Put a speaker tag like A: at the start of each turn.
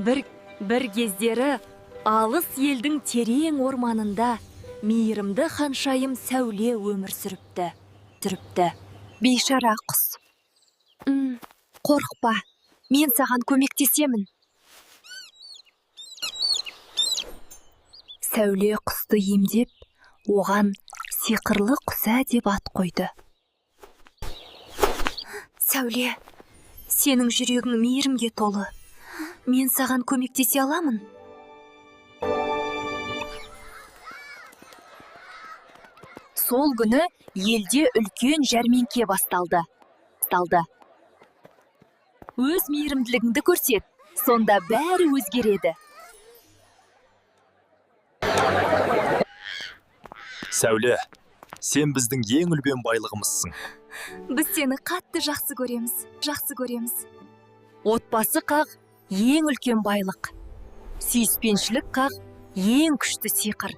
A: бір кездері алыс елдің терең орманында мейірімді ханшайым Сәуле өмір сүріпті.
B: Бейшара құс. Қорықпа, мен саған көмектесемін.
A: Сәуле құсты емдеп, оған сиқырлы құса деп ат қойды. Сәуле, сенің жүрегің мейірімге толы. Мен саған көмектесе аламын. Сол күні елде үлкен жәрмеңке басталды. Өз мейірімділігіңді көрсет, сонда бәрі өзгереді.
C: Сәуле, сен біздің ең үлкен байлығымызсың.
A: Біз сені қатты жақсы көреміз. Отбасы қақ ең үлкен байлық. Сүйіспеншілік қақ ең күшті сиқыр.